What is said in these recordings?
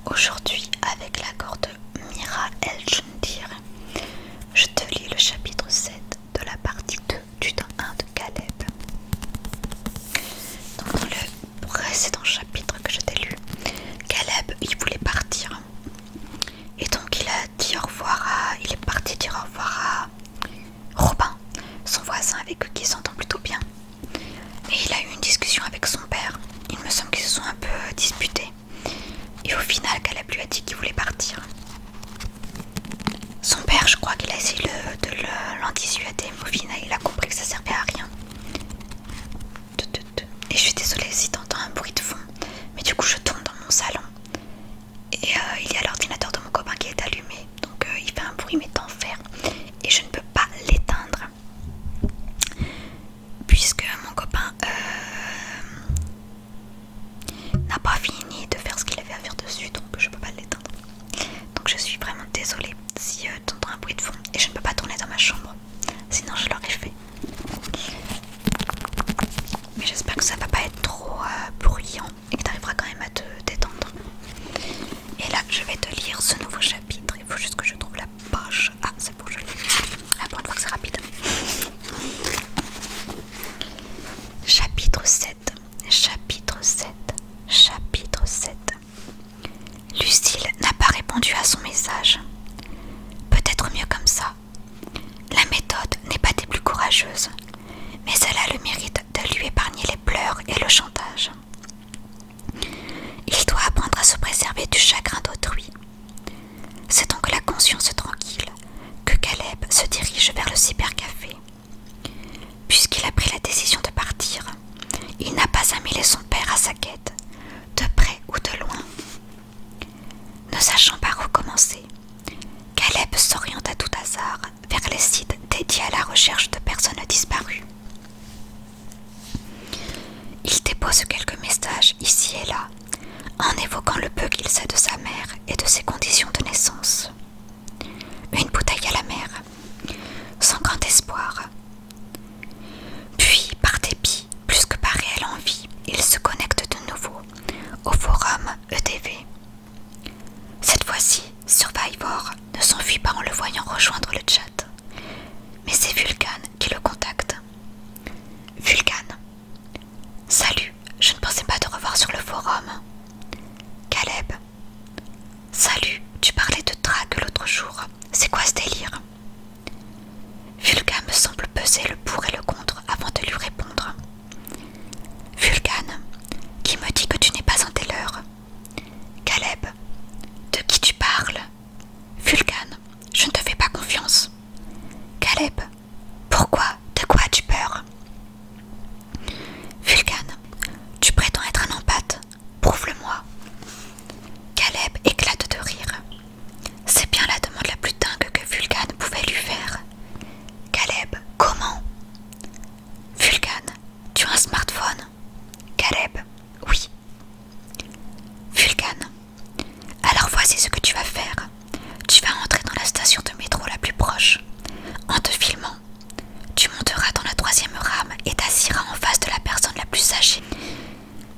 Aujourd'hui, avec l'accord de Mira El-Jundir, je te lis le chapitre 7 de la partie 2 du tome 1 de Caleb. Donc dans le précédent chapitre que je t'ai lu, Caleb, il voulait partir. Et donc il est parti dire au revoir à Robin, son voisin avec qui il s'entend plutôt bien. Et il a eu une discussion avec son père. Il me semble qu'ils se sont un peu disputés. Et au final, Caleb lui a dit qu'il voulait partir. Son père, je crois qu'il a essayé de l'en dissuader, mais au final, il a compris que ça servait à rien. Et je suis désolée si t'entends un bruit de fond, mais du coup, je tourne dans mon salon. Et il y a l'ordinateur de mon copain qui est allumé. Donc il fait un bruit, mais d'enfer. Et je ne peux pas l'éteindre. Puisque mon copain n'a pas fini de faire ce qu'il avait à faire dessus, donc je peux pas l'éteindre. Donc je suis vraiment désolée si tu entends un bruit de fond et je ne peux pas tourner dans ma chambre, sinon je l'aurais fait. Mais j'espère que ça va pas être trop bruyant et que tu arriveras quand même à te détendre. Et là je vais te lire ce nouveau chapitre, il faut juste que je trouve la page. Ah c'est bon, je l'ai. Ah, pour une fois que c'est rapide. Chapitre 7. Chapitre 7. Chapitre 7. Lucille n'a pas répondu à son message. Peut-être mieux comme ça. La méthode n'est pas des plus courageuses, mais elle a le mérite de lui épargner les pleurs et le chantage. Il doit apprendre à se préserver du chagrin d'autrui. C'est donc la conscience tranquille que Caleb se dirige vers le cybercafé. Puisqu'il a pris la décision de partir, il n'a pas à mêler son père à sa quête, de près ou de loin. Ne sachant pas recommencer, Caleb s'oriente à tout hasard vers les sites dédiés à la recherche de personnes disparues. Il dépose quelques messages ici et là, en évoquant le peu qu'il sait de sa mère et de ses conditions de naissance. Une bouteille à la mer, sans grand espoir. Puis, par dépit, plus que par réelle envie, il se connecte de nouveau au forum EDV. Cette fois-ci, Survivor ne s'enfuit pas en le voyant rejoindre le chat, mais c'est Vulcan qui le contacte. Vulcan. Salut, je ne pensais pas te revoir sur le forum. Caleb. Salut, tu parlais de drague l'autre jour. C'est quoi ce délire? Vulcan me semble peser le pour et le contre avant de lui répondre. Vulcan, qui me dit que tu n'es pas un taileur. Caleb, de qui tu parles? Vulcan, je ne te fais pas confiance. Caleb, pourquoi? De quoi as-tu peur? Vulcan, tu prétends être un empathe. Prouve-le-moi. Caleb éclate de rire. C'est bien la demande la plus dingue que Vulcan pouvait lui faire. Caleb, comment? Vulcan, tu as un smartphone? Caleb, oui. Vulcan, alors voici ce que tu vas faire. Tu vas entrer dans la station de métro la plus proche. En te filmant, tu monteras dans la 3e rame et t'assiras en face de la personne la plus âgée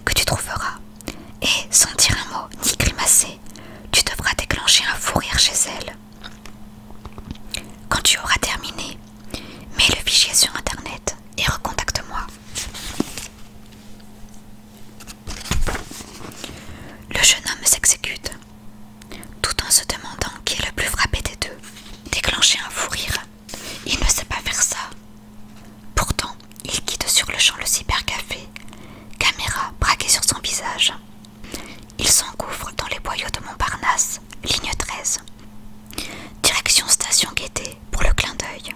que tu trouveras. Et, sans dire un mot ni grimacer, tu devras déclencher un fou rire chez elle. Quand tu auras terminé, mets le fichier sur internet et recontacte-moi. Le jeune homme s'exécute, tout en se demandant qui est le plus frappé des deux. Déclencher un fou rire, il ne sait pas faire ça. Pourtant, il quitte sur le champ le cybercafé, caméra braquée sur son visage. Il s'engouffre dans les boyaux de Montparnasse, ligne 13. Direction station Gaîté pour le clin d'œil.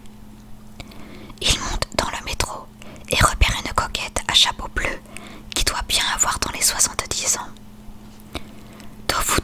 Il monte dans le métro et repère une coquette à chapeau bleu qui doit bien avoir dans les 70 ans. D'où vous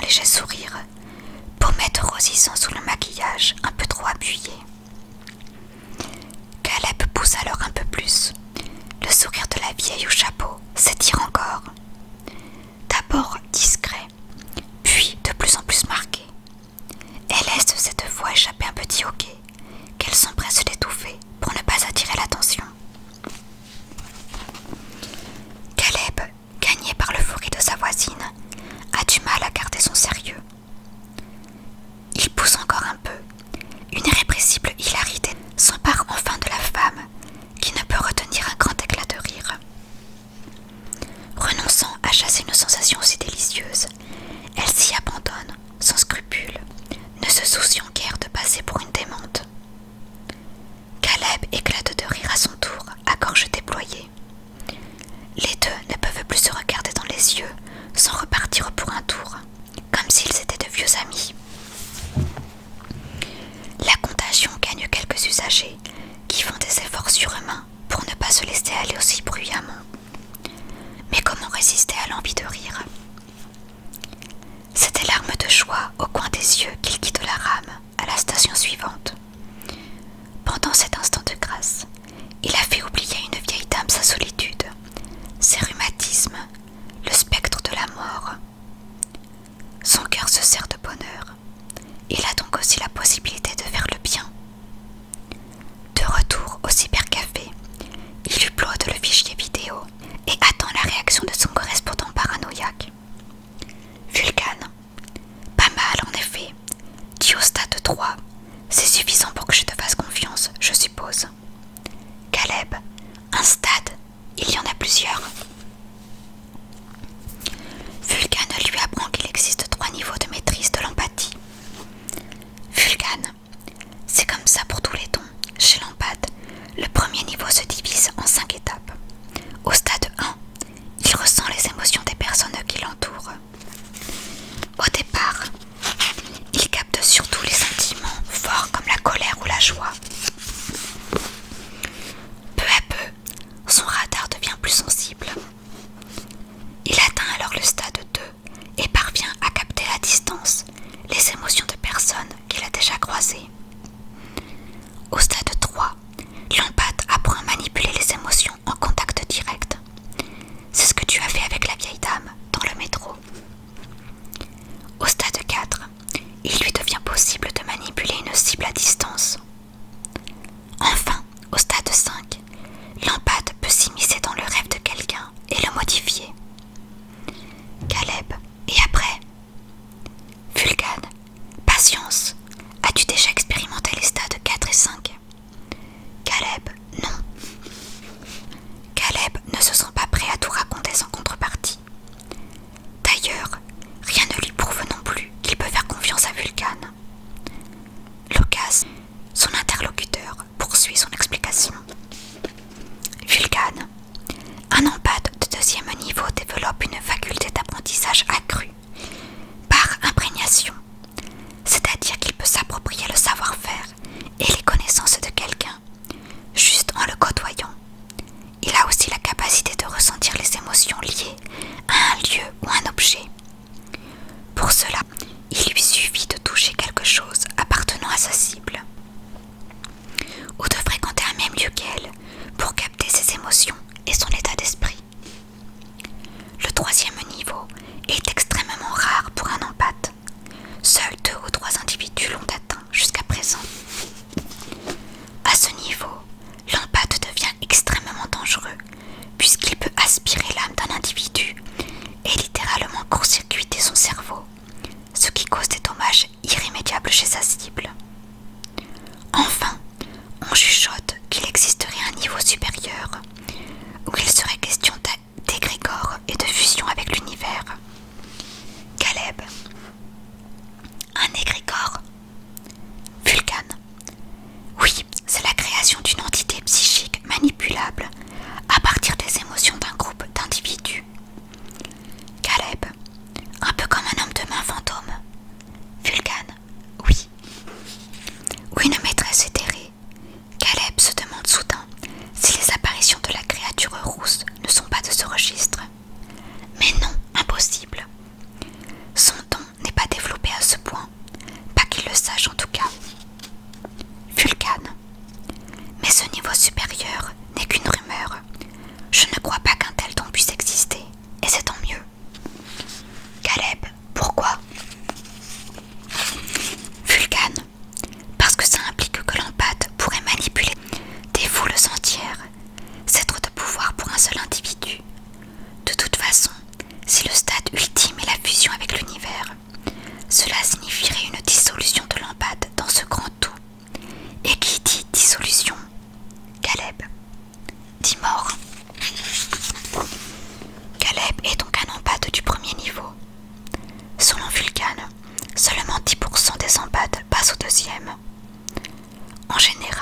léger sourire, pommettes rosissant sous le maquillage un peu trop appuyé. Caleb pousse alors un peu plus. Le sourire de la vieille au chapeau s'étire encore. D'abord discret, puis de plus en plus marqué. Elle laisse de cette voix échapper un petit hoquet qu'elle s'empresse d'étouffer pour ne pas attirer l'attention. Caleb, gagné par l'euphorie de sa voisine, a du mal à garder son sérieux. Il pousse encore un peu. Une irrépressible hilarité s'empare enfin de la femme qui ne peut retenir un grand éclat de rire. Renonçant à chasser une sensation aussi délicieuse, elle s'y abandonne sans scrupule, ne se souciant guère de passer pour une démente. Caleb éclate de rire à son tour, à gorge déployée. Les deux ne peuvent plus se regarder dans les yeux sans repartir pour un tour, comme s'ils étaient de vieux amis. La contagion gagne quelques usagers qui font des efforts surhumains pour ne pas se laisser aller aussi bruyamment. Mais comment résister à l'envie de rire? C'est des larmes de joie au coin des yeux qu'il quitte la rame à la station suivante. Pendant cet instant de grâce, il a fait oublier à une vieille dame sa solitude, ses rhumatismes, le spectre de la mort. Son cœur se serre de bonheur. Il a donc aussi la possibilité de faire le bien. De retour au cybercafé, il uploade le fichier vidéo et attend la réaction de son correspondant paranoïaque. Vulcan. Pas mal en effet. Dis au stade 3. C'est suffisant pour que je te fasse confiance, je suppose. Caleb. Un stade. Il y en a plusieurs. Vulcan lui apprend qu'il existe 3 niveaux de maîtrise de l'empathie. Vulcan. C'est comme ça pour tous les dons. Chez l'empathe, le premier niveau se divise en 5 étapes. Au stade 1, il ressent les émotions des personnes qui l'entourent. Au départ, il capte surtout les sentiments forts comme la colère ou la joie. Peu à peu, son radar devient plus sensible. Il atteint alors le stade 2 et parvient à capter à distance les émotions de personnes qu'il a déjà croisées. Au stade 3, l'empathe apprend à manipuler les émotions en contact direct. C'est ce que tu as fait avec la vieille dame dans le métro. Au stade 4, il lui devient possible de manipuler une cible à distance. Enfin, au stade 5, l'empathe peut s'immiscer dans le rêve de quelqu'un et le modifier. Caleb, et après? Vulcan, patience. As-tu déjà expérimenté les stades 4 et 5? Caleb, non. Caleb ne se sent pas prêt à tout raconter sans contrepartie. D'ailleurs, rien ne lui prouve non plus qu'il peut faire confiance à Vulcan. L'occasion 11e. En général,